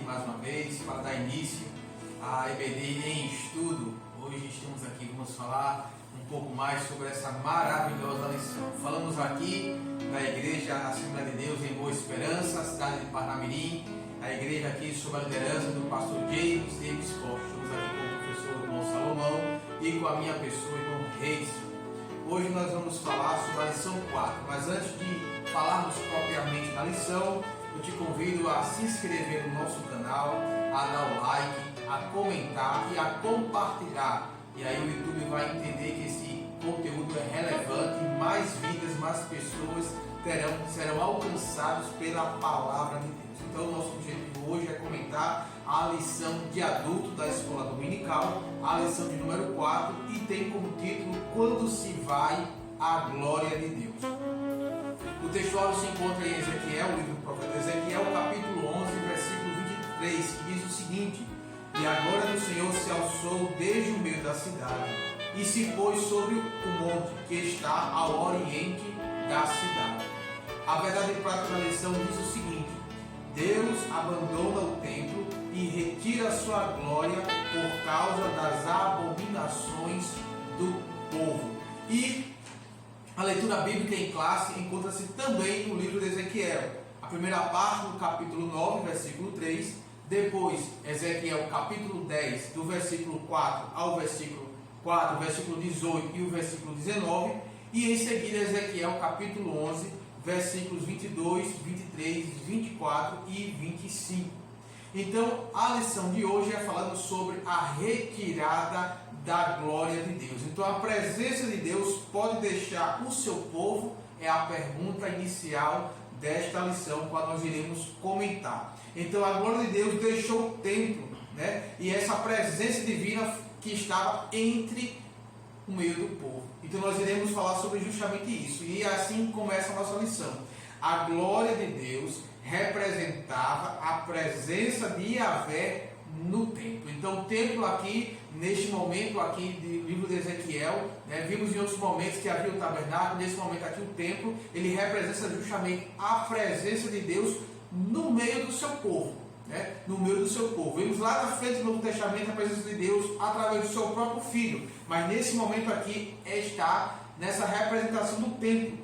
mais uma vez para dar início à EBD em Estudo. Hoje estamos aqui, vamos falar um pouco mais sobre essa maravilhosa lição. Falamos aqui da Igreja Assembleia de Deus em Boa Esperança, cidade de Parnamirim, a igreja aqui sob a liderança do pastor James Davis Costa. Estamos aqui com o professor irmão Salomão e com a minha pessoa, irmão Reis. Hoje nós vamos falar sobre a lição 4, mas antes de falarmos propriamente da lição, eu te convido a se inscrever no nosso canal, a dar o like, a comentar e a compartilhar. E aí o YouTube vai entender que esse conteúdo é relevante e mais vidas, mais pessoas serão alcançadas pela palavra de Deus. Então o nosso objetivo hoje é comentar a lição de adulto da escola dominical, a lição de número 4, e tem como título Quando se vai a glória de Deus. O textuário se encontra em Ezequiel, o livro do profeta Ezequiel, capítulo 11, versículo 23, que diz o seguinte: E a glória do Senhor se alçou desde o meio da cidade, e se pôs sobre o monte que está ao oriente da cidade. A verdade prática da lição diz o seguinte: Deus abandona o templo e retira a sua glória por causa das abominações do povo. E a leitura bíblica em classe encontra-se também no livro de Ezequiel. A primeira parte do capítulo 9, versículo 3, depois Ezequiel capítulo 10, do versículo 4 ao versículo 4, versículo 18 e o versículo 19, e em seguida Ezequiel capítulo 11, versículos 22, 23, 24 e 25. Então, a lição de hoje é falando sobre a retirada da glória de Deus. Então, a presença de Deus pode deixar o seu povo? É a pergunta inicial desta lição, qual nós iremos comentar. Então, a glória de Deus deixou o templo, né? E essa presença divina que estava entre o meio do povo. Então nós iremos falar sobre justamente isso. E assim começa a nossa lição. A glória de Deus representava a presença de Yahvé no templo. Então o templo aqui, neste momento aqui do livro de Ezequiel, né, vimos em outros momentos que havia o tabernáculo. Nesse momento aqui o templo, ele representa justamente a presença de Deus no meio do seu povo. No meio do seu povo. Vemos lá na frente do Novo Testamento a presença de Deus através do seu próprio Filho, mas nesse momento aqui está nessa representação do templo.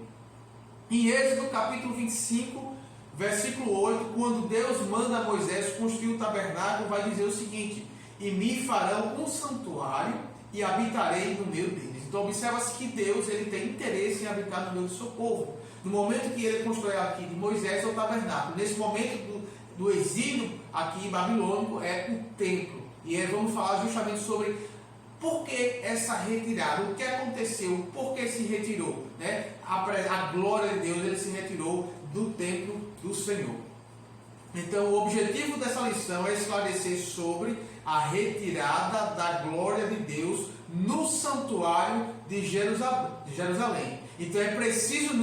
Em Êxodo capítulo 25, versículo 8, quando Deus manda Moisés construir o tabernáculo, vai dizer o seguinte: e me farão um santuário e habitarei no meio deles. Então observa-se que Deus ele tem interesse em habitar no meio do seu povo. No momento que ele constrói aqui de Moisés é o tabernáculo, nesse momento do exílio aqui em babilônico é o templo. E aí vamos falar justamente sobre por que essa retirada, o que aconteceu, por que se retirou, né? A glória de Deus ele se retirou do templo do Senhor. Então o objetivo dessa lição é esclarecer sobre a retirada da glória de Deus no santuário de Jerusalém. Então é preciso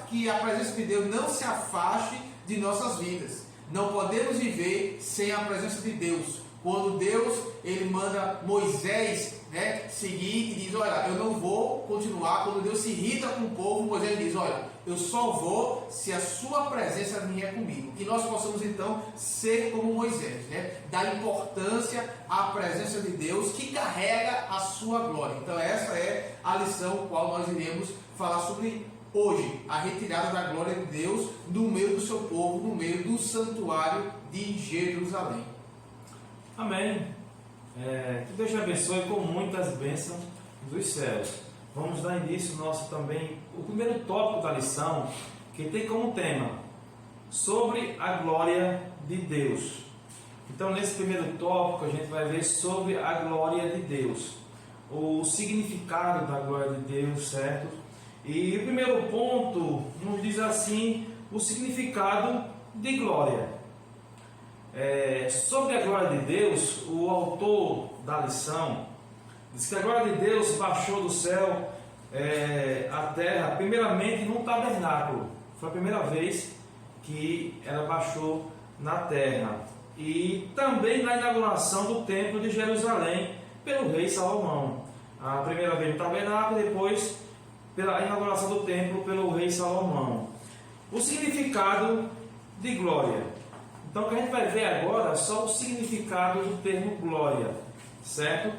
que a presença de Deus não se afaste de nossas vidas. Não podemos viver sem a presença de Deus. Quando Deus ele manda Moisés, né, seguir e diz: olha, eu não vou continuar. Quando Deus se irrita com o povo, Moisés diz: olha, eu só vou se a sua presença vier comigo. Que nós possamos então ser como Moisés, né, dar importância à presença de Deus que carrega a sua glória. Então essa é a lição qual nós iremos falar sobre hoje, a retirada da glória de Deus no meio do seu povo, no meio do santuário de Jerusalém. Amém. Que Deus te abençoe com muitas bênçãos dos céus. Vamos dar início nosso também, o primeiro tópico da lição, que tem como tema sobre a glória de Deus. Então nesse primeiro tópico a gente vai ver sobre a glória de Deus, o significado da glória de Deus, certo? E o primeiro ponto nos diz assim o significado de glória. Sobre a glória de Deus, o autor da lição diz que a glória de Deus baixou do céu à terra, primeiramente num tabernáculo. Foi a primeira vez que ela baixou na terra. E também na inauguração do templo de Jerusalém pelo rei Salomão. A primeira vez no tabernáculo, depois pela inauguração do templo pelo rei Salomão. O significado de glória. Então o que a gente vai ver agora é só o significado do termo glória, certo?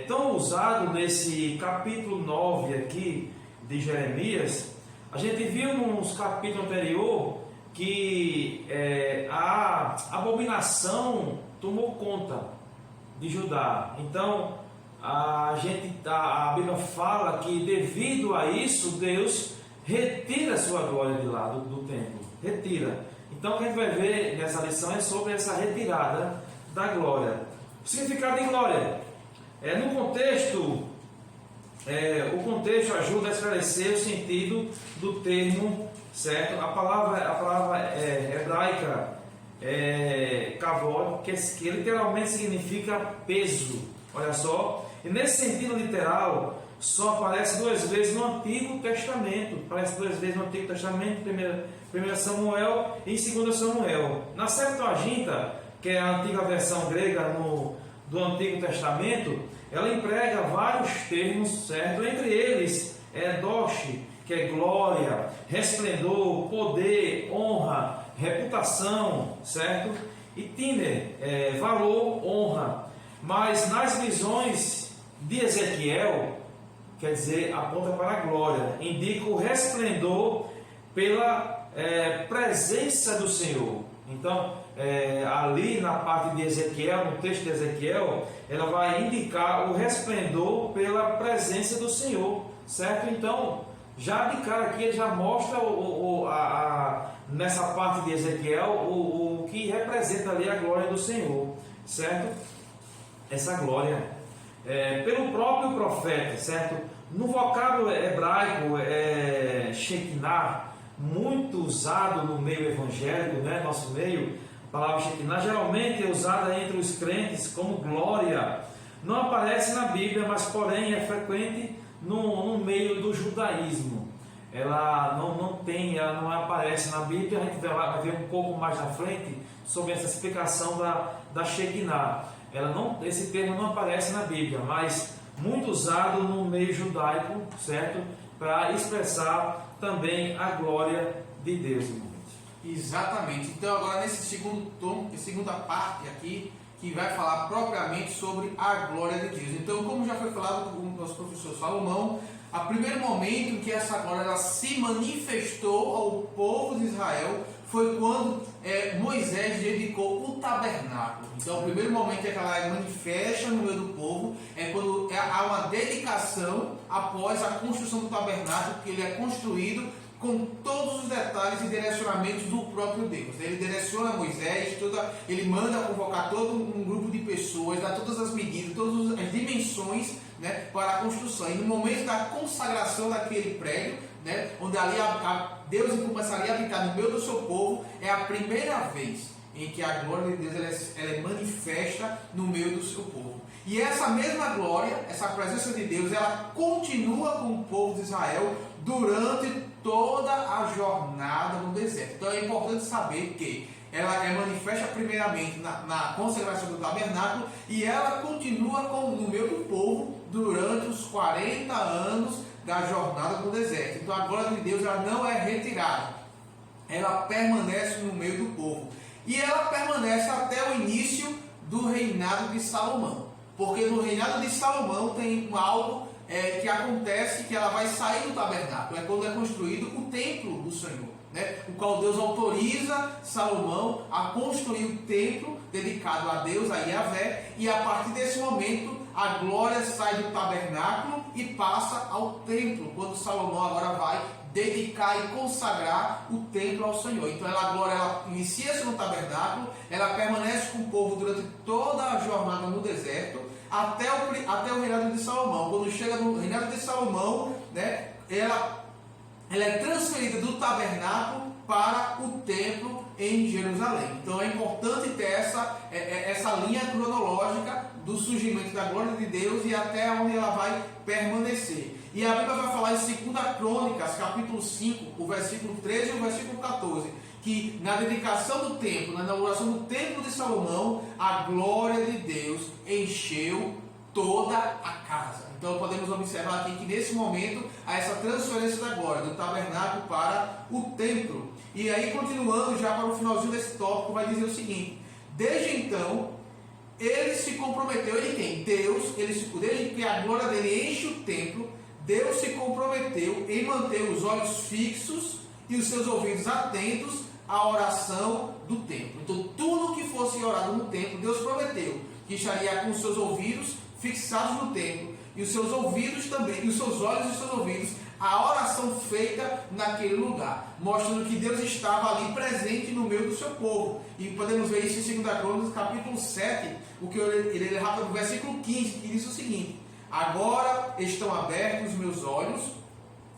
Tão usado nesse capítulo 9 aqui de Jeremias. A gente viu nos capítulos anteriores que a abominação tomou conta de Judá. Então a Bíblia fala que devido a isso Deus retira a sua glória de lá do templo, retira. Então o que a gente vai ver nessa lição é sobre essa retirada da glória. O significado de glória no contexto, o contexto ajuda a esclarecer o sentido do termo, certo? A palavra hebraica kavod, que literalmente significa peso. Olha só, e nesse sentido literal só aparece 2 vezes no Antigo Testamento. Aparece 2 vezes no Antigo Testamento, 1 Samuel e 2 Samuel. Na Septuaginta, que é a antiga versão grega do Antigo Testamento, ela emprega vários termos, certo? Entre eles dosh, que é glória, resplendor, poder, honra, reputação, certo? E tiner, valor, honra. Mas nas visões de Ezequiel, quer dizer, aponta para a glória, indica o resplendor pela presença do Senhor. Então, ali na parte de Ezequiel, no texto de Ezequiel, ela vai indicar o resplendor pela presença do Senhor, certo? Então, já de cara aqui, ele já mostra nessa parte de Ezequiel o que representa ali a glória do Senhor, certo? Essa glória pelo próprio profeta, certo? No vocábulo hebraico Shekinah, muito usado no meio evangélico, né? Nosso meio, a palavra Shekinah geralmente é usada entre os crentes como glória. Não aparece na Bíblia, mas porém é frequente no meio do judaísmo. Ela não aparece na Bíblia. A gente vai ver um pouco mais na frente sobre essa explicação da Shekinah. Esse termo não aparece na Bíblia, mas muito usado no meio judaico, certo? Para expressar também a glória de Deus, irmãos. Exatamente. Então agora nesse segunda parte aqui, que vai falar propriamente sobre a glória de Deus. Então, como já foi falado com o nosso professor Salomão, o primeiro momento em que essa glória ela se manifestou ao povo de Israel foi quando Moisés dedicou o tabernáculo. Então, o primeiro momento em que ela manifesta no meio do povo é quando há uma dedicação após a construção do tabernáculo, que ele é construído com todos os detalhes e direcionamentos do próprio Deus. Ele direciona Moisés, ele manda convocar todo um grupo de pessoas, dá todas as medidas, todas as dimensões, né, para a construção. E no momento da consagração daquele prédio, né, onde ali Deus começaria a habitar no meio do seu povo, é a primeira vez em que a glória de Deus ela é manifesta no meio do seu povo. E essa mesma glória, essa presença de Deus, ela continua com o povo de Israel durante toda a jornada no deserto. Então é importante saber que ela é manifesta primeiramente na consagração do tabernáculo e ela continua no meio do povo durante os 40 anos da jornada no deserto. Então a glória de Deus ela não é retirada, ela permanece no meio do povo. E ela permanece até o início do reinado de Salomão. Porque no reinado de Salomão tem algo que acontece, que ela vai sair do tabernáculo. É quando é construído o templo do Senhor, né? O qual Deus autoriza Salomão a construir o templo dedicado a Deus, a Yahvé. E a partir desse momento a glória sai do tabernáculo e passa ao templo. Quando Salomão agora vai dedicar e consagrar o templo ao Senhor. Então a glória ela inicia-se no tabernáculo, ela permanece com o povo durante toda a jornada no deserto, até o reinado de Salomão. Quando chega no reinado de Salomão, né, ela é transferida do tabernáculo para o templo em Jerusalém. Então é importante ter essa linha cronológica do surgimento da glória de Deus e até onde ela vai permanecer. E a Bíblia vai falar em 2 Crônicas, capítulo 5, o versículo 13 e o versículo 14, que na dedicação do templo, na inauguração do templo de Salomão, a glória de Deus encheu toda a casa. Então podemos observar aqui que nesse momento há essa transferência da glória, do tabernáculo para o templo. E aí, continuando já para o finalzinho desse tópico, vai dizer o seguinte: desde então, ele se comprometeu, ele quem? Deus, desde que a glória dele enche o templo, Deus se comprometeu em manter os olhos fixos e os seus ouvidos atentos à oração do templo. Então, tudo que fosse orado no templo, Deus prometeu que estaria com os seus ouvidos fixados no templo, e os seus ouvidos também, e os seus olhos e os seus ouvidos, a oração feita naquele lugar, mostrando que Deus estava ali presente no meio do seu povo. E podemos ver isso em 2 Crônicas, capítulo 7, o que ele relata no versículo 15, que diz o seguinte: agora estão abertos os meus olhos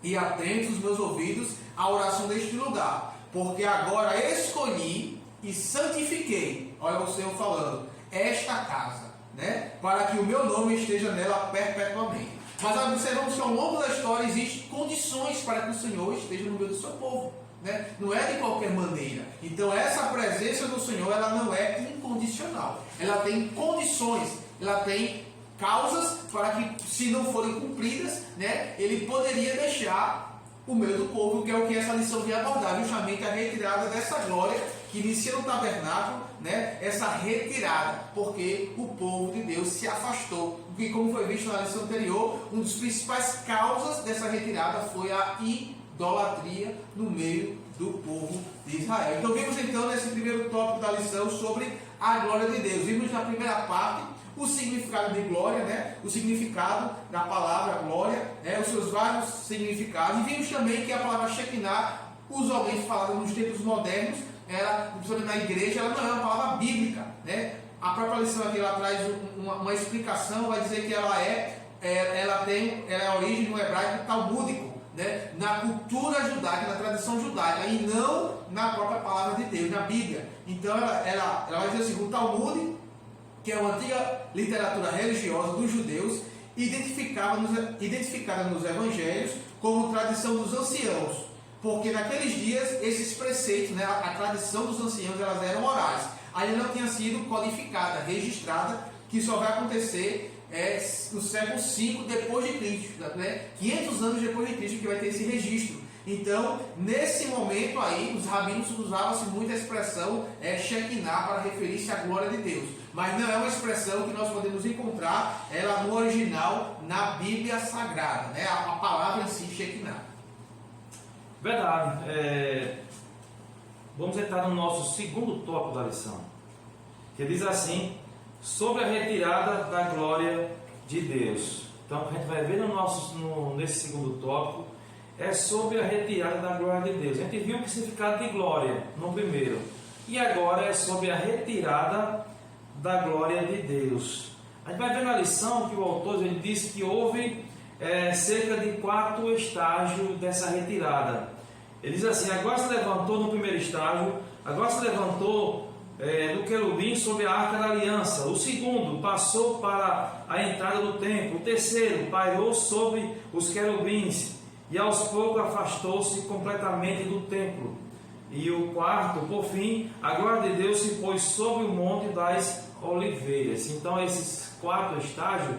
e atentos os meus ouvidos à oração deste lugar, porque agora escolhi e santifiquei, olha o Senhor falando, esta casa, né, para que o meu nome esteja nela perpetuamente. Mas observamos que ao longo da história existem condições para que o Senhor esteja no meio do seu povo, né? Não é de qualquer maneira. Então essa presença do Senhor, ela não é incondicional. Ela tem condições, ela tem causas para que, se não forem cumpridas, né, ele poderia deixar o meio do povo, que é o que essa lição vem abordar, justamente a retirada dessa glória que inicia no tabernáculo, né, essa retirada, porque o povo de Deus se afastou. Porque, como foi visto na lição anterior, uma das principais causas dessa retirada foi a idolatria no meio do povo de Israel. Então vimos então nesse primeiro tópico da lição sobre a glória de Deus. Vimos na primeira parte o significado de glória, né? O significado da palavra glória, né? Os seus vários significados. E vimos também que a palavra Shekinah, usualmente falada nos tempos modernos, ela, principalmente na igreja, ela não é uma palavra bíblica, né? A própria lição aqui ela traz uma explicação, vai dizer que ela é a origem do hebraico talmúdico, né? Na cultura judaica, na tradição judaica, e não na própria palavra de Deus, na Bíblia. Então ela vai dizer assim: o Talmud, que é uma antiga literatura religiosa dos judeus, identificada nos evangelhos como tradição dos anciãos, porque naqueles dias esses preceitos, né, a tradição dos anciãos, elas eram orais, ainda não tinha sido codificada, registrada, que só vai acontecer no século V depois de Cristo, né? 500 anos depois de Cristo que vai ter esse registro. Então, nesse momento aí, os rabinos usavam-se muito a expressão Shekinah para referir-se à glória de Deus. Mas não é uma expressão que nós podemos encontrar ela no original, na Bíblia Sagrada, né? A palavra em si, Shekinah. Verdade. Vamos entrar no nosso segundo tópico da lição, que diz assim: sobre a retirada da glória de Deus. Então, a gente vai ver nesse segundo tópico é sobre a retirada da glória de Deus. A gente viu o significado de glória no primeiro, e agora é sobre a retirada da glória de Deus. A gente vai ver na lição que o autor ele disse que houve cerca de 4 estágios dessa retirada. Ele diz assim: agora se levantou no primeiro estágio, agora se levantou do querubim sobre a arca da aliança. O segundo passou para a entrada do templo. O terceiro pairou sobre os querubins e aos poucos afastou-se completamente do templo. E o quarto, por fim, a glória de Deus se pôs sobre o monte das oliveiras. Então esses 4 estágios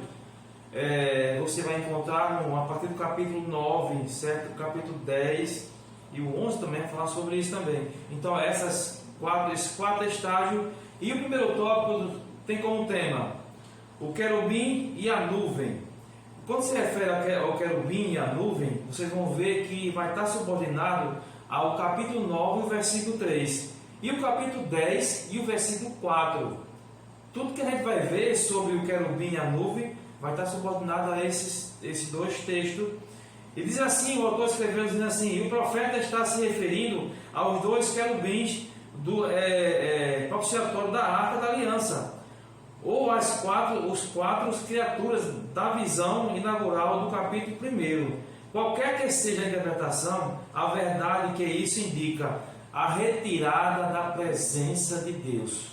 você vai encontrar a partir do capítulo 9, certo? O capítulo 10 e o 11 também vai falar sobre isso também. Então esses 4 estágios. E o primeiro tópico tem como tema o querubim e a nuvem. Quando se refere ao querubim e à nuvem, vocês vão ver que vai estar subordinado ao capítulo 9, versículo 3, e o capítulo 10 e o versículo 4. Tudo que a gente vai ver sobre o querubim e a nuvem vai estar subordinado a esses 2 textos. E diz assim, o autor escreveu dizendo assim: e o profeta está se referindo aos 2 querubins do propiciatório da arca da aliança, ou os 4 criaturas da visão inaugural do capítulo 1. Qualquer que seja a interpretação, a verdade que isso indica a retirada da presença de Deus,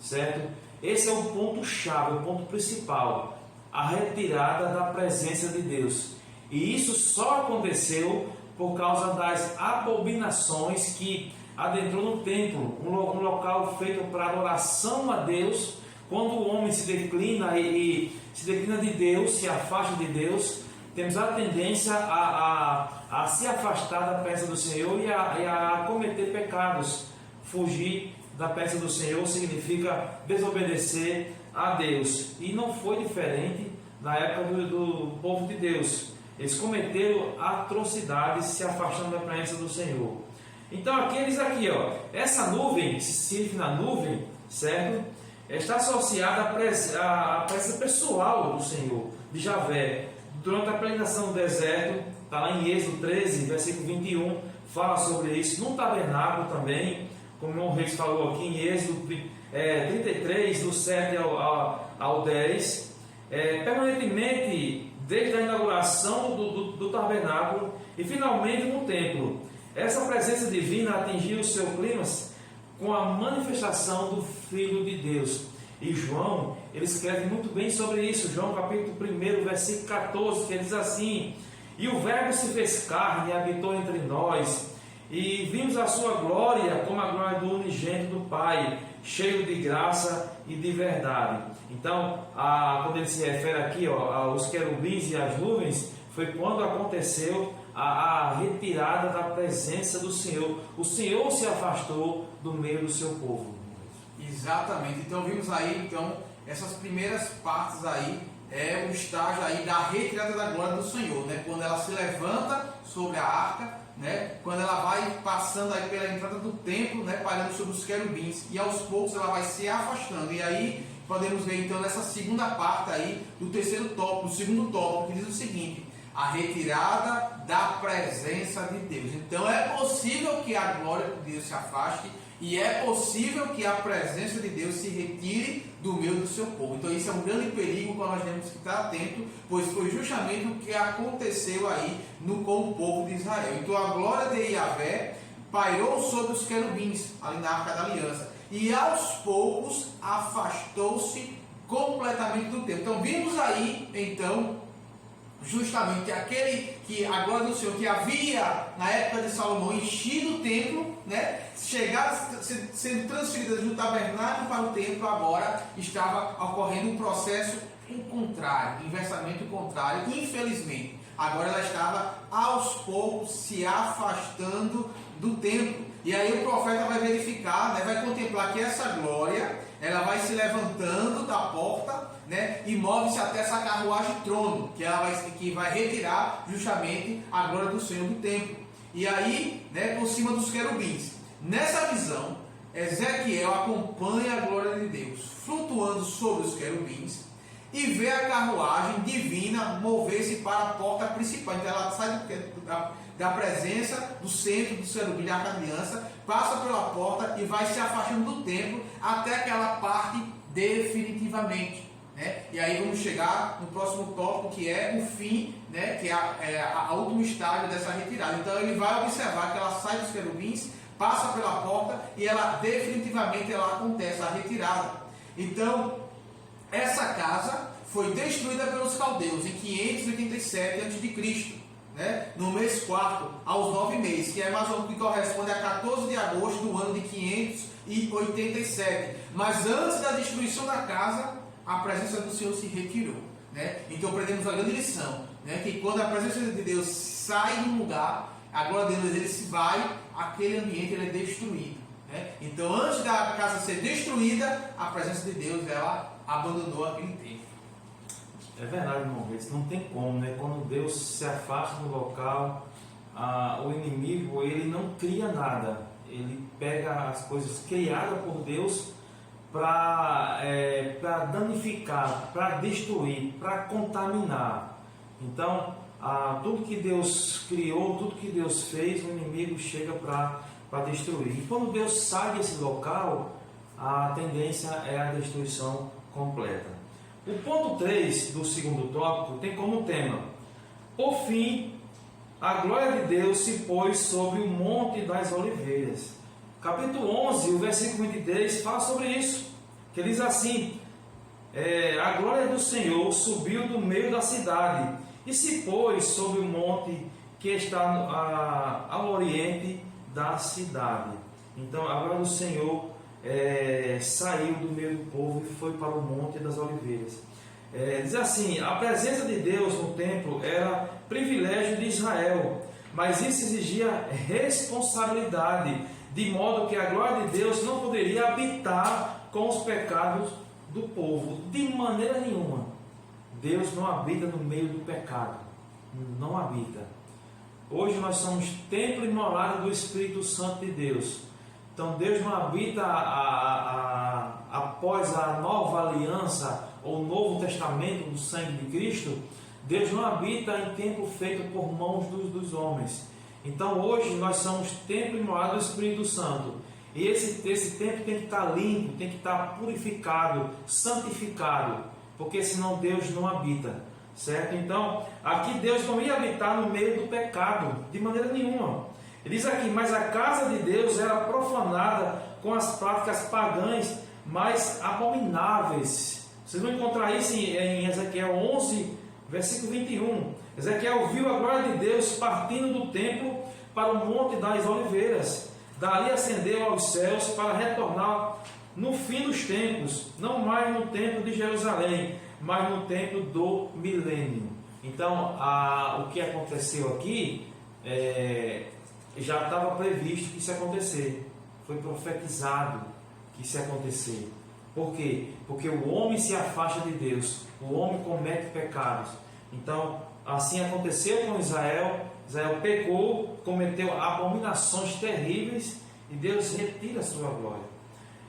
certo? Esse é o ponto-chave, o ponto principal, a retirada da presença de Deus. E isso só aconteceu por causa das abominações que adentrou no templo, um local feito para adoração a Deus, Quando o homem se declina e se declina de Deus, se afasta de Deus, temos a tendência a se afastar da presença do Senhor e a cometer pecados. Fugir da presença do Senhor significa desobedecer a Deus. E não foi diferente na época do povo de Deus. Eles cometeram atrocidades se afastando da presença do Senhor. Então aqueles aqui, essa nuvem, se sirve na nuvem, certo? Está associada à presença pessoal do Senhor, de Javé. Durante a peregrinação no deserto, está lá em Êxodo 13, versículo 21, fala sobre isso. No tabernáculo também, como o irmão Reis falou aqui em Êxodo 33, do 7 ao 10, permanentemente, desde a inauguração do tabernáculo e finalmente no templo. Essa presença divina atingiu o seu clímax com a manifestação do Filho de Deus. E João, ele escreve muito bem sobre isso. João capítulo 1, versículo 14, que ele diz assim: e o Verbo se fez carne e habitou entre nós, e vimos a sua glória como a glória do unigênito do Pai, cheio de graça e de verdade. Então, quando ele se refere aqui aos querubins e às nuvens, foi quando aconteceu a retirada da presença do Senhor. O Senhor se afastou do meio do seu povo. Exatamente. Então vimos aí, essas primeiras partes aí, o estágio aí da retirada da glória do Senhor, né? Quando ela se levanta sobre a arca, né? Quando ela vai passando aí pela entrada do templo, né? Pairando sobre os querubins, e aos poucos ela vai se afastando. E aí podemos ver então nessa segunda parte aí do terceiro tópico, do segundo tópico, que diz o seguinte: a retirada da presença de Deus. Então é possível que a glória de Deus se afaste, e é possível que a presença de Deus se retire do meio do seu povo. Então isso é um grande perigo que nós temos que estar atento, pois foi justamente o que aconteceu aí com o povo de Israel. Então a glória de Yahvé pairou sobre os querubins, ali na Arca da Aliança, e aos poucos afastou-se completamente do templo. Então vimos aí, justamente aquele que a glória do Senhor que havia na época de Salomão enchido o templo, né, sendo transferida do tabernáculo para o templo, agora estava ocorrendo um processo contrário, inversamente contrário, infelizmente. Agora ela estava aos poucos se afastando do templo. E aí o profeta vai verificar, né, vai contemplar que essa glória, ela vai se levantando da porta, né, e move-se até essa carruagem trono, que vai retirar justamente a glória do Senhor do templo. E aí, né, por cima dos querubins. Nessa visão, Ezequiel acompanha a glória de Deus flutuando sobre os querubins e vê a carruagem divina mover-se para a porta principal. Então ela sai da presença do centro do querubim da Arca da Aliança, passa pela porta e vai se afastando do templo até que ela parte definitivamente. Né? E aí vamos chegar no próximo tópico, que é o fim, né? Que é a último estágio dessa retirada. Então ele vai observar que ela sai dos querubins, passa pela porta e ela definitivamente acontece a retirada. Então essa casa foi destruída pelos caldeus em 587 a.C., né? No mês 4, aos 9 meses, que é mais ou menos que corresponde a 14 de agosto do ano de 587. Mas antes da destruição da casa, a presença do Senhor se retirou, né? Então aprendemos a grande lição, né? Que quando a presença de Deus sai de um lugar, a glória de Deus ele se vai, aquele ambiente ele é destruído, né? Então antes da casa ser destruída, a presença de Deus ela abandonou aquele templo. É verdade, irmão. Não tem como, né? Quando Deus se afasta do local, o inimigo ele não cria nada. Ele pega as coisas criadas por Deus para danificar, para destruir, para contaminar. Então, tudo que Deus criou, tudo que Deus fez, o inimigo chega para destruir. E quando Deus sai desse local, a tendência é a destruição completa. O ponto 3 do segundo tópico tem como tema: por fim, a glória de Deus se pôs sobre o Monte das Oliveiras. Capítulo 11, o versículo 23 fala sobre isso, que diz assim: a glória do Senhor subiu do meio da cidade e se pôs sobre o monte que está ao oriente da cidade. Então a glória do Senhor saiu do meio do povo e foi para o Monte das Oliveiras. Diz assim: a presença de Deus no templo era privilégio de Israel, mas isso exigia responsabilidade, de modo que a glória de Deus não poderia habitar com os pecados do povo, de maneira nenhuma. Deus não habita no meio do pecado, não habita. Hoje nós somos templo e morada do Espírito Santo de Deus. Então Deus não habita após a nova aliança ou o novo testamento do sangue de Cristo. Deus não habita em templo feito por mãos dos homens. Então hoje nós somos templo e morada do Espírito Santo. E esse templo tem que estar limpo, tem que estar purificado, santificado, porque senão Deus não habita, certo? Então aqui Deus não ia habitar no meio do pecado, de maneira nenhuma. Ele diz aqui: mas a casa de Deus era profanada com as práticas pagãs mais abomináveis. Vocês vão encontrar isso em Ezequiel 11, versículo 21. Ezequiel viu a glória de Deus partindo do templo para o Monte das Oliveiras. Dali ascendeu aos céus para retornar no fim dos tempos, não mais no templo de Jerusalém, mas no templo do milênio. Então, o que aconteceu aqui já estava previsto que isso ia acontecer. Foi profetizado que isso ia acontecer. Por quê? Porque o homem se afasta de Deus, o homem comete pecados. Então, assim aconteceu com Israel. Israel pecou, cometeu abominações terríveis e Deus retira a sua glória.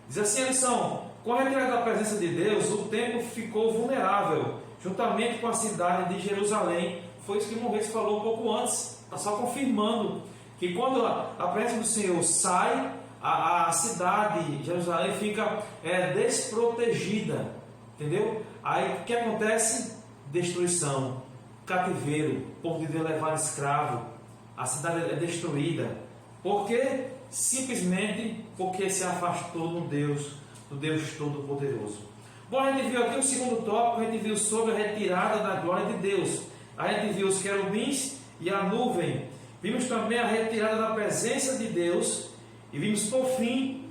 Diz assim a lição: com a retirada da presença de Deus, o templo ficou vulnerável, juntamente com a cidade de Jerusalém. Foi isso que Moisés falou um pouco antes, está só confirmando que quando a presença do Senhor sai, a cidade de Jerusalém fica desprotegida, entendeu? Aí o que acontece? Destruição, cativeiro, o povo de Deus levado escravo, a cidade é destruída. Por quê? Simplesmente porque se afastou do Deus Todo-Poderoso. Bom, a gente viu aqui o segundo tópico, a gente viu sobre a retirada da glória de Deus. A gente viu os querubins e a nuvem. Vimos também a retirada da presença de Deus. E vimos por fim,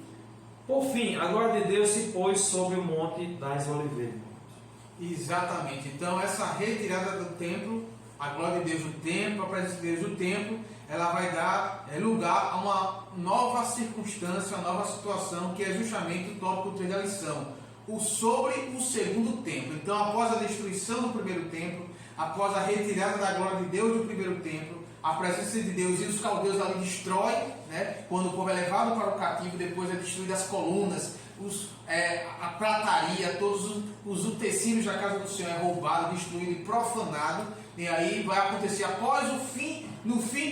a glória de Deus se pôs sobre o Monte das Oliveiras. Exatamente. Então essa retirada do templo, a glória de Deus do templo, a presença de Deus do templo, ela vai dar lugar a uma nova circunstância, uma nova situação, que é justamente o tópico 3 da lição, sobre o segundo templo. Então, após a destruição do primeiro templo, após a retirada da glória de Deus do primeiro templo, a presença de Deus e os caldeus ali destroem, né? Quando o povo é levado para o cativo, depois é destruído as colunas, a prataria, todos os utensílios da casa do Senhor é roubado, destruído e profanado. E aí vai acontecer após no fim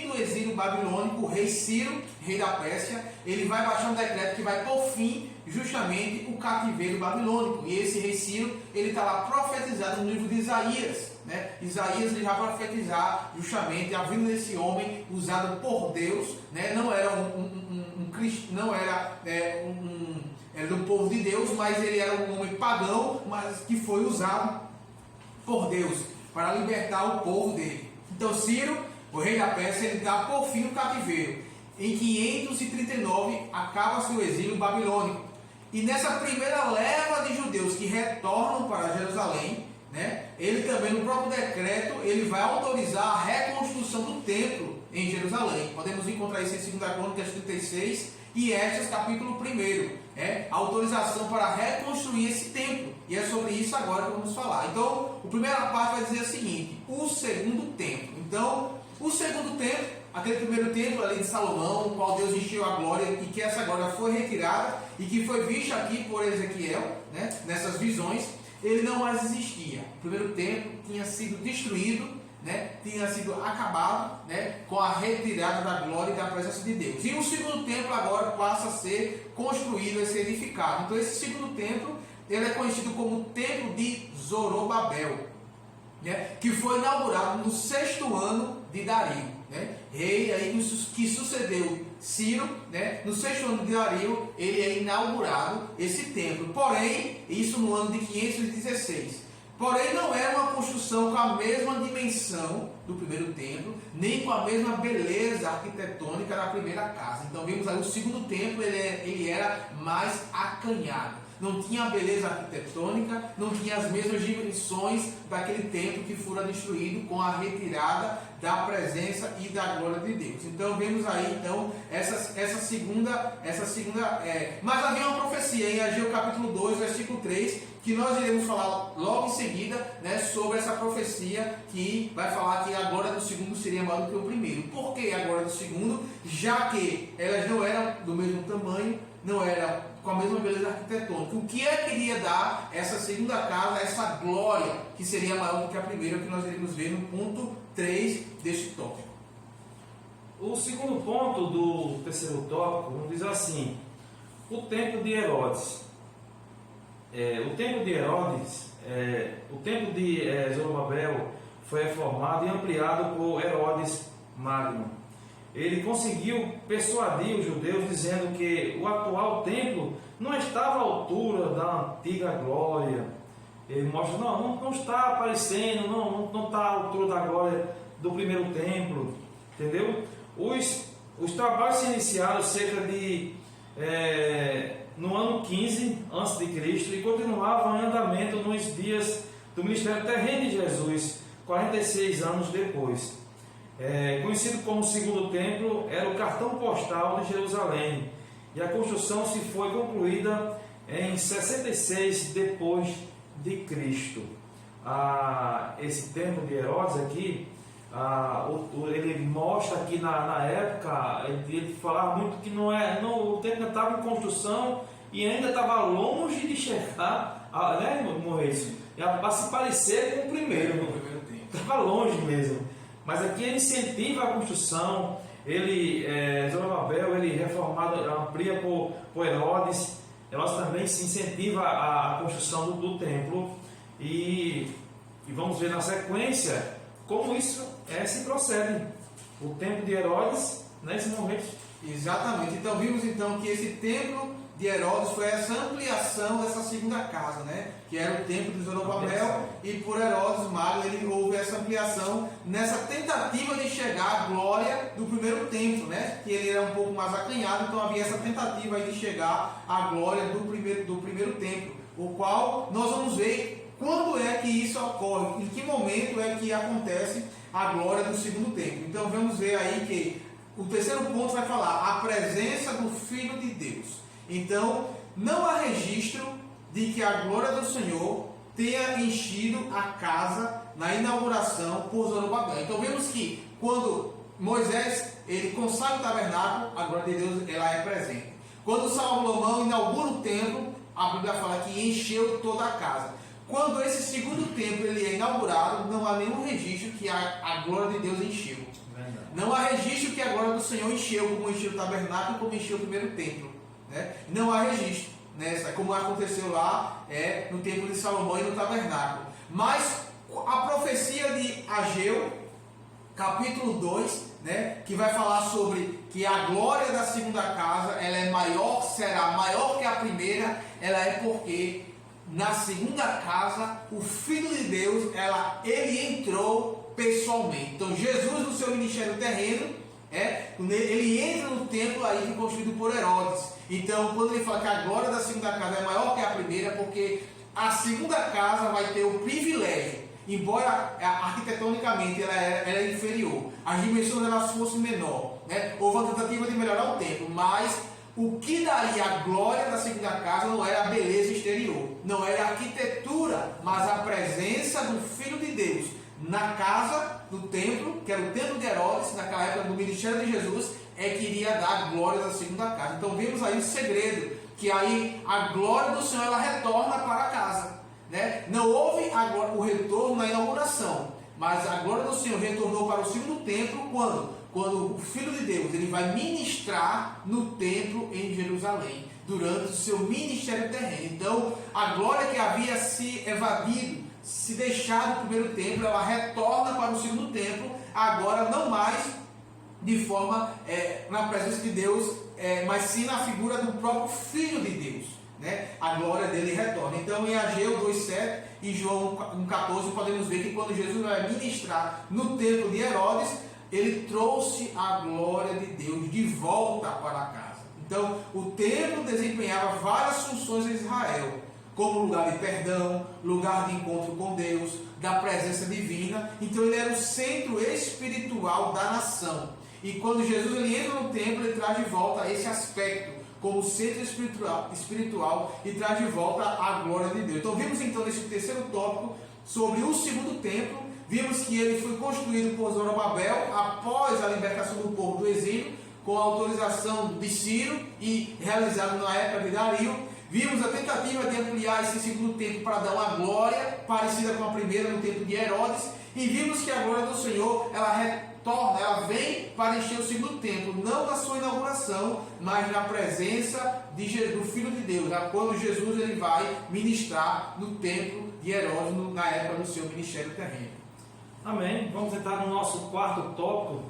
do exílio babilônico, o rei Ciro, rei da Pérsia, ele vai baixar um decreto que vai por fim justamente o cativeiro babilônico. E esse rei Ciro, ele está lá profetizado no livro de Isaías, né? Isaías ele vai profetizar justamente a vinda desse homem usado por Deus, né? Não era do povo de Deus, mas ele era um homem pagão, mas que foi usado por Deus para libertar o povo dele. Então Ciro, o rei da Pérsia, ele dá por fim o cativeiro. Em 539 acaba-se o exílio babilônico. E nessa primeira leva de judeus que retornam para Jerusalém, né, ele também, no próprio decreto, ele vai autorizar a reconstrução do templo em Jerusalém. Podemos encontrar isso em 2 Crônicas 36 e Esdras capítulo 1. A autorização para reconstruir esse templo. E é sobre isso agora que vamos falar. Então, a primeira parte vai dizer o seguinte: o segundo templo. Então, o segundo templo, aquele primeiro templo ali de Salomão, o qual Deus encheu a glória e que essa glória foi retirada e que foi vista aqui por Ezequiel, né, nessas visões, ele não mais existia. O primeiro templo tinha sido destruído, né, tinha sido acabado, né, com a retirada da glória e da presença de Deus. E o segundo templo agora passa a ser construído, a ser edificado. Então esse segundo templo, ele é conhecido como o Templo de Zorobabel, né, que foi inaugurado no 6º ano de Dario, né, rei aí que sucedeu Ciro, né, no 6º ano de Dario, ele é inaugurado esse templo. Porém, isso no ano de 516. Porém, não era uma construção com a mesma dimensão do primeiro templo, nem com a mesma beleza arquitetônica da primeira casa. Então, vemos aí o segundo templo, ele era mais acanhado. Não tinha a beleza arquitetônica, não tinha as mesmas dimensões daquele templo que fora destruído com a retirada da presença e da glória de Deus. Então vemos aí essa segunda mas havia uma profecia em Ageu capítulo 2, versículo 3, que nós iremos falar logo em seguida, né, sobre essa profecia que vai falar que a glória do segundo seria maior do que o primeiro. Por que a glória do segundo? Já que elas não eram do mesmo tamanho, não eram com a mesma beleza arquitetônica. O que é que iria dar essa segunda casa, essa glória que seria maior do que a primeira, que nós iremos ver no ponto 3 deste tópico. O segundo ponto do terceiro tópico diz assim: o templo de Herodes. O templo de Zorobabel foi reformado e ampliado por Herodes Magno. Ele conseguiu persuadir os judeus dizendo que o atual templo não estava à altura da antiga glória. Ele mostra, não está aparecendo, não está à altura da glória do primeiro templo, entendeu? Os trabalhos se iniciaram cerca de no ano 15 a.C. e continuavam em andamento nos dias do ministério terreno de Jesus, 46 anos depois. Conhecido como o segundo templo, era o cartão postal de Jerusalém, e a construção se foi concluída em 66 depois de Cristo. Esse templo de Herodes aqui, ele mostra aqui na época, ele falava muito que o templo estava em construção e ainda estava longe de chegar, né, Maurício? Para se parecer com o primeiro tempo. Estava longe mesmo. Mas aqui ele incentiva a construção, Zorobabel, ele reformado, amplia por Herodes também se incentiva a construção do templo, e vamos ver na sequência como isso se procede. O templo de Herodes, nesse momento. Exatamente, então vimos que esse templo de Herodes foi essa ampliação dessa segunda casa, né? Que era o templo de Zorobabel, e por Herodes Magno houve essa ampliação nessa tentativa de chegar à glória do primeiro templo, né? Que ele era um pouco mais acanhado, então havia essa tentativa aí de chegar à glória do primeiro templo, o qual nós vamos ver quando é que isso ocorre, em que momento é que acontece a glória do segundo templo. Então vamos ver aí que o terceiro ponto vai falar a presença do Filho de Deus. Então, não há registro de que a glória do Senhor tenha enchido a casa na inauguração por Zorobabel. Então, vemos que quando Moisés ele consagra o tabernáculo, a glória de Deus ela é presente. Quando Salomão inaugura o templo, a Bíblia fala que encheu toda a casa. Quando esse segundo templo ele é inaugurado, não há nenhum registro que a glória de Deus encheu. Não há registro que a glória do Senhor encheu, como encheu o tabernáculo, como encheu o primeiro templo. Não há registro, como aconteceu lá no templo de Salomão e no tabernáculo. Mas a profecia de Ageu, capítulo 2, que vai falar sobre que a glória da segunda casa ela é maior, será maior que a primeira, ela é porque na segunda casa o Filho de Deus ele entrou pessoalmente. Então Jesus, no seu ministério terreno, ele entra no templo aí que foi construído por Herodes. Então, quando ele fala que a glória da segunda casa é maior que a primeira, porque a segunda casa vai ter o privilégio, embora arquitetonicamente ela é inferior, as dimensões elas fossem menor, houve uma tentativa de melhorar o templo, mas o que daria a glória da segunda casa não era a beleza exterior, não era a arquitetura, mas a presença do Filho de Deus na casa do templo, que era o templo de Herodes, naquela época do ministério de Jesus, que iria dar a glória da segunda casa. Então vemos aí o segredo, que aí a glória do Senhor ela retorna para a casa. Não houve o retorno na inauguração, mas a glória do Senhor retornou para o segundo templo quando o Filho de Deus ele vai ministrar no templo em Jerusalém, durante o seu ministério terreno. Então a glória que havia se evadido, se deixado no primeiro templo, ela retorna para o segundo templo, agora não mais de forma na presença de Deus, mas sim na figura do próprio Filho de Deus. né, a glória dele retorna. Então em Ageu 2,7 e João 1,14 podemos ver que quando Jesus vai ministrar no templo de Herodes, ele trouxe a glória de Deus de volta para a casa. Então o templo desempenhava várias funções em Israel, como lugar de perdão, lugar de encontro com Deus, da presença divina. Então ele era o centro espiritual da nação. E quando Jesus ele entra no templo, ele traz de volta esse aspecto como centro espiritual e traz de volta a glória de Deus. Então vimos então nesse terceiro tópico sobre o segundo templo. Vimos que ele foi construído por Zorobabel após a libertação do povo do exílio, com a autorização de Ciro e realizado na época de Dario. Vimos a tentativa de ampliar esse segundo templo para dar uma glória parecida com a primeira no tempo de Herodes. E vimos que a glória do Senhor, ela retorna, ela vem para encher o segundo templo, não na sua inauguração, mas na presença de Jesus, do Filho de Deus, quando Jesus ele vai ministrar no templo de Herodes, na época do seu ministério terreno. Amém. Vamos entrar no nosso quarto tópico,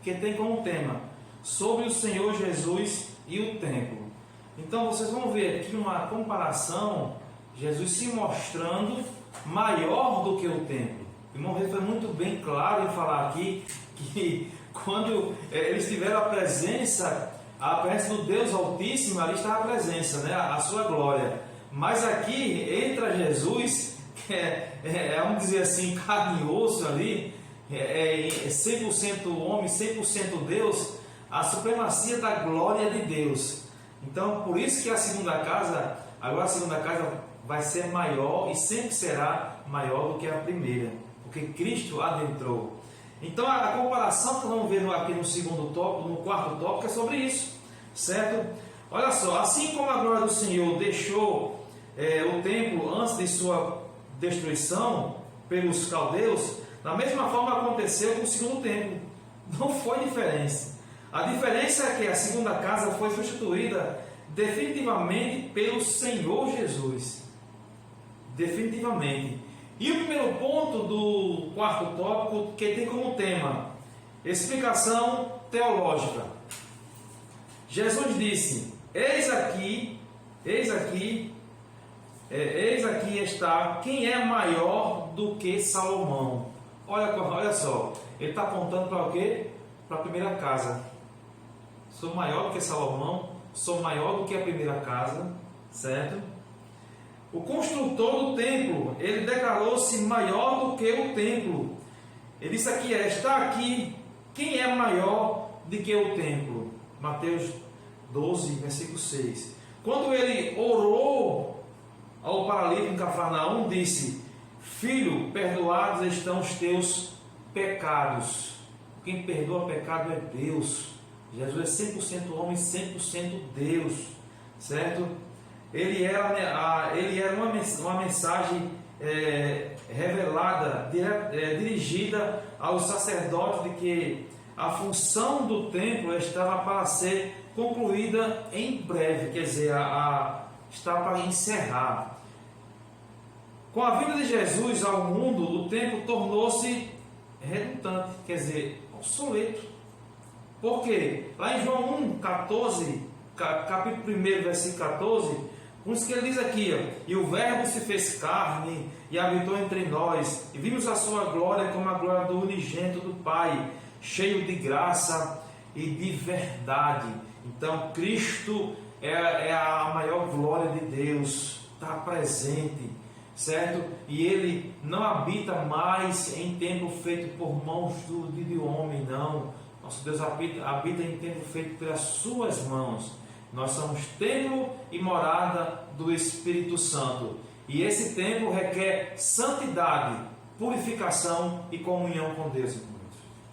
que tem como tema sobre o Senhor Jesus e o templo. Então vocês vão ver aqui uma comparação, Jesus se mostrando maior do que o templo. O irmão Rei foi muito bem claro em falar aqui que quando eles tiveram a presença do Deus Altíssimo, ali está a presença, né? A sua glória. Mas aqui entra Jesus, que vamos dizer assim, carne e osso ali, 100% homem, 100% Deus, a supremacia da glória de Deus. Então, por isso que a segunda casa vai ser maior e sempre será maior do que a primeira, porque Cristo adentrou. Então, a comparação que vamos ver aqui no segundo tópico, no quarto tópico, é sobre isso, certo? Olha só, assim como a glória do Senhor deixou o templo antes de sua destruição pelos caldeus, da mesma forma aconteceu com o segundo templo. Não foi diferença. A diferença é que a segunda casa foi substituída definitivamente pelo Senhor Jesus. Definitivamente. E o primeiro ponto do quarto tópico, que tem como tema explicação teológica. Jesus disse: eis aqui está quem é maior do que Salomão. Olha só, ele está apontando para o quê? Para a primeira casa. Sou maior do que Salomão, sou maior do que a primeira casa, certo? O construtor do templo, ele declarou-se maior do que o templo. Ele disse aqui, está aqui quem é maior do que o templo. Mateus 12, versículo 6. Quando ele orou ao paralítico em Cafarnaum, disse: filho, perdoados estão os teus pecados. Quem perdoa pecado é Deus. Jesus é 100% homem, 100% Deus, certo? Ele era uma mensagem revelada, dirigida aos sacerdotes, de que a função do templo estava para ser concluída em breve, quer dizer, está para encerrar. Com a vinda de Jesus ao mundo, o templo tornou-se redundante, quer dizer, obsoleto. Por quê? Lá em João 1, 14, capítulo 1, versículo 14, uns que ele diz aqui, e o verbo se fez carne e habitou entre nós, e vimos a sua glória como a glória do unigênito do Pai, cheio de graça e de verdade. Então Cristo é a maior glória de Deus, está presente, certo? E ele não habita mais em templo feito por mãos de homem, não. Nosso Deus habita em templo feito pelas suas mãos. Nós somos templo e morada do Espírito Santo. E esse templo requer santidade, purificação e comunhão com Deus.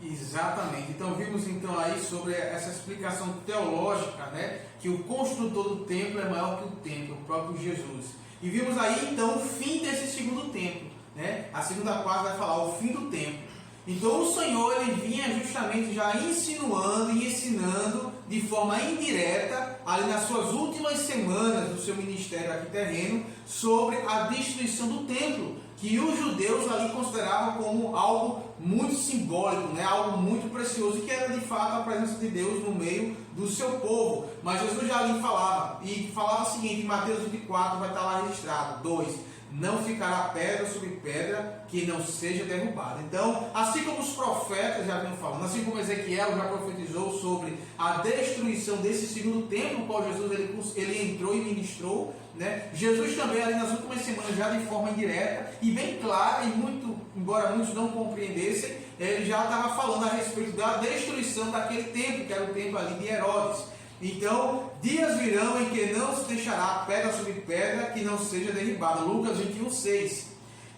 Exatamente. Então vimos então aí sobre essa explicação teológica, né, que o construtor do templo é maior que o templo, o próprio Jesus. E vimos aí então o fim desse segundo templo, né? A segunda parte vai falar o fim do templo. Então o Senhor ele vinha justamente já insinuando e ensinando de forma indireta, ali nas suas últimas semanas do seu ministério aqui terreno, sobre a destruição do templo, que os judeus ali consideravam como algo muito simbólico, né? Algo muito precioso, que era de fato a presença de Deus no meio do seu povo. Mas Jesus já ali falava, e falava o seguinte, em Mateus 24 vai estar lá registrado, 2, não ficará pedra sobre pedra que não seja derrubada. Então, assim como os profetas já vinham falando, assim como Ezequiel já profetizou sobre a destruição desse segundo templo, no qual Jesus ele entrou e ministrou, né? Jesus também ali nas últimas semanas, já de forma indireta e bem clara, e muito, embora muitos não compreendessem, ele já estava falando a respeito da destruição daquele templo, que era o templo ali de Herodes. Então, dias virão em que não se deixará pedra sobre pedra que não seja derribada. Lucas 21:6.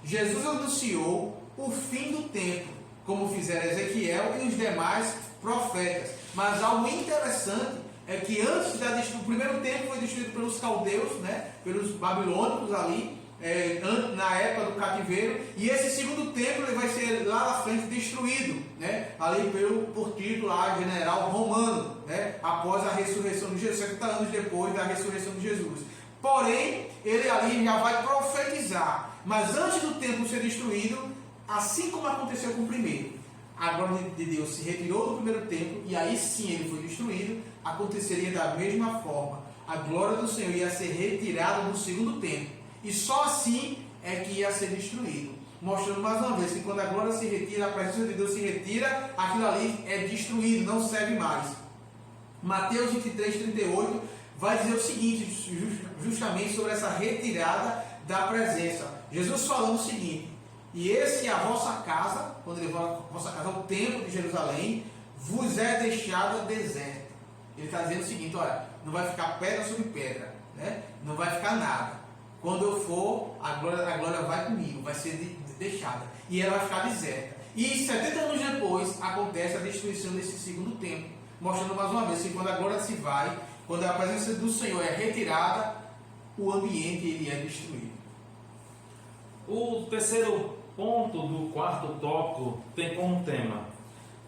Jesus anunciou o fim do templo, como fizeram Ezequiel e os demais profetas. Mas algo interessante é que antes da destruição, o primeiro templo foi destruído pelos caldeus, né, pelos babilônicos ali, na época do cativeiro, e esse segundo templo ele vai ser lá na frente destruído, né, ali por Tito, lá, general romano, né, após a ressurreição de Jesus, 70 anos depois da ressurreição de Jesus. Porém, ele ali já vai profetizar, mas antes do templo ser destruído, assim como aconteceu com o primeiro, a glória de Deus se retirou do primeiro templo, e aí sim ele foi destruído, aconteceria da mesma forma, a glória do Senhor ia ser retirada do segundo templo, e só assim é que ia ser destruído. Mostrando mais uma vez que quando a glória se retira, a presença de Deus se retira, aquilo ali é destruído, não serve mais. Mateus 23:38 vai dizer o seguinte, justamente sobre essa retirada da presença. Jesus falando o seguinte, e esse é a vossa casa, quando ele fala a vossa casa, o templo de Jerusalém, vos é deixada deserta. Ele está dizendo o seguinte, olha, não vai ficar pedra sobre pedra, né? Não vai ficar nada. Quando eu for, a glória vai comigo, vai ser deixada. E ela vai ficar deserta. E 70 anos depois, acontece a destruição desse segundo templo. Mostrando mais uma vez que quando a glória se vai, quando a presença do Senhor é retirada, o ambiente ele é destruído. O terceiro ponto do quarto tópico tem como tema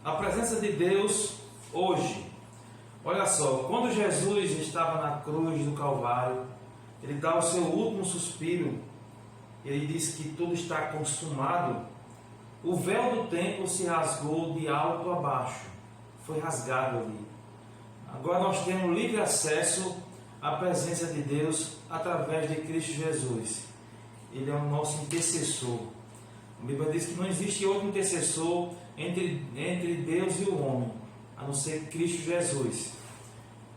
a presença de Deus hoje. Olha só, quando Jesus estava na cruz do Calvário, ele dá o seu último suspiro, ele diz que tudo está consumado. O véu do templo se rasgou de alto a baixo, foi rasgado ali. Agora nós temos livre acesso à presença de Deus através de Cristo Jesus. Ele é o nosso intercessor. A Bíblia diz que não existe outro intercessor entre Deus e o homem, a não ser Cristo Jesus.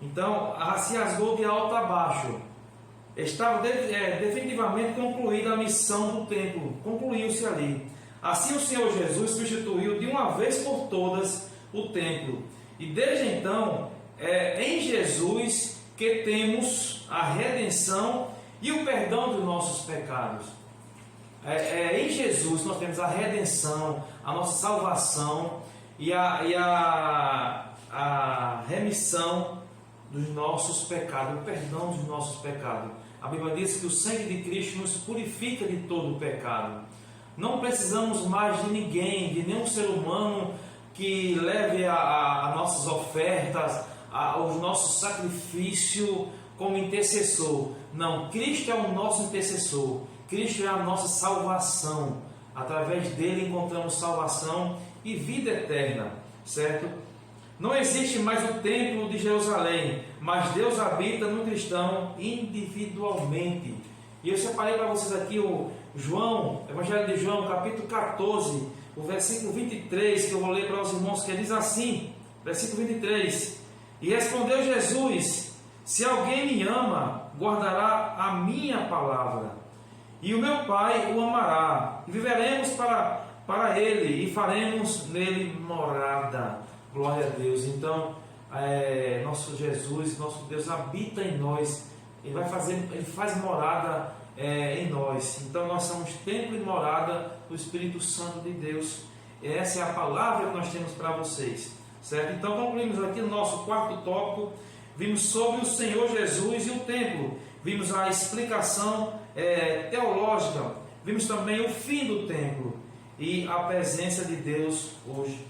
Então, se rasgou de alto a baixo. Estava definitivamente concluída a missão do templo, concluiu-se ali. Assim o Senhor Jesus substituiu de uma vez por todas o templo. E desde então, é em Jesus que temos a redenção e o perdão dos nossos pecados. Em Jesus nós temos a redenção, a nossa salvação e a remissão dos nossos pecados, o perdão dos nossos pecados. A Bíblia diz que o sangue de Cristo nos purifica de todo o pecado. Não precisamos mais de ninguém, de nenhum ser humano que leve a nossas ofertas, o nosso sacrifício como intercessor. Não, Cristo é o nosso intercessor. Cristo é a nossa salvação. Através dele encontramos salvação e vida eterna, certo? Não existe mais o templo de Jerusalém, mas Deus habita no cristão individualmente. E eu separei para vocês aqui o Evangelho de João, capítulo 14, o versículo 23, que eu vou ler para os irmãos, que diz assim, versículo 23: E respondeu Jesus: Se alguém me ama, guardará a minha palavra, e o meu Pai o amará, e viveremos para ele, e faremos nele morada. Glória a Deus. Então, nosso Jesus, nosso Deus habita em nós. Ele faz morada em nós. Então, nós somos templo e morada do Espírito Santo de Deus. Essa é a palavra que nós temos para vocês, certo? Então, concluímos aqui o nosso quarto tópico. Vimos sobre o Senhor Jesus e o templo. Vimos a explicação teológica. Vimos também o fim do templo e a presença de Deus hoje.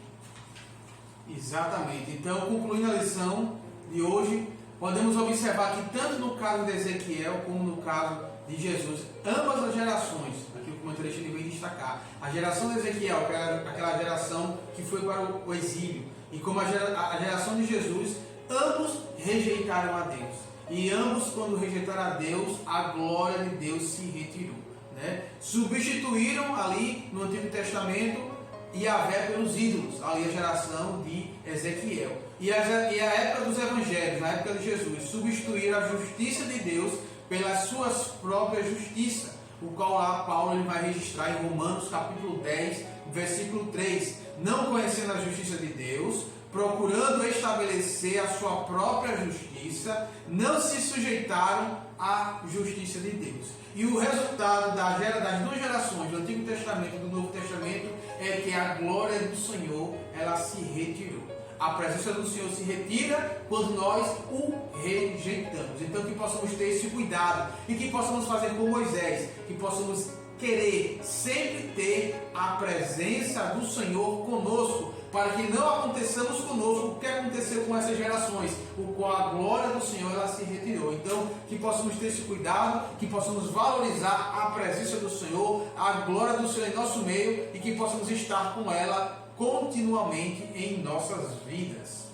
Exatamente. Então, concluindo a lição, de hoje, podemos observar que tanto no caso de Ezequiel como no caso de Jesus, ambas as gerações, aqui o comentarista ele vem destacar, a geração de Ezequiel, que era aquela geração que foi para o exílio, e como a geração de Jesus, ambos rejeitaram a Deus. E ambos, quando rejeitaram a Deus, a glória de Deus se retirou. Né? Substituíram ali no Antigo Testamento Yahvé pelos ídolos, ali a geração de Ezequiel. E a época dos evangelhos, na época de Jesus, substituíram a justiça de Deus pelas suas próprias justiças, o qual lá Paulo ele vai registrar em Romanos capítulo 10, versículo 3. Não conhecendo a justiça de Deus, procurando estabelecer a sua própria justiça, não se sujeitaram à justiça de Deus. E o resultado das duas gerações, do Antigo Testamento e do Novo Testamento, é que a glória do Senhor, ela se retirou. A presença do Senhor se retira quando nós o rejeitamos. Então que possamos ter esse cuidado e que possamos fazer como Moisés, que possamos querer sempre ter a presença do Senhor conosco, para que não aconteçamos conosco o que aconteceu com essas gerações, o qual a glória do Senhor ela se retirou. Então, que possamos ter esse cuidado, que possamos valorizar a presença do Senhor, a glória do Senhor em nosso meio e que possamos estar com ela continuamente em nossas vidas.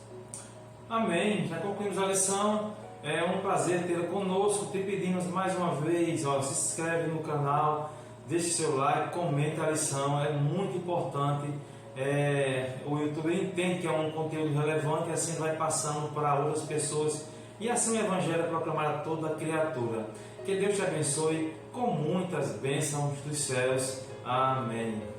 Amém. Já concluímos a lição. É um prazer tê-lo conosco. Te pedimos mais uma vez, se inscreve no canal, deixe seu like, comenta a lição, é muito importante. O YouTube entende que é um conteúdo relevante e assim vai passando para outras pessoas e assim o Evangelho é proclamado a toda a criatura. Que Deus te abençoe com muitas bênçãos dos céus. Amém.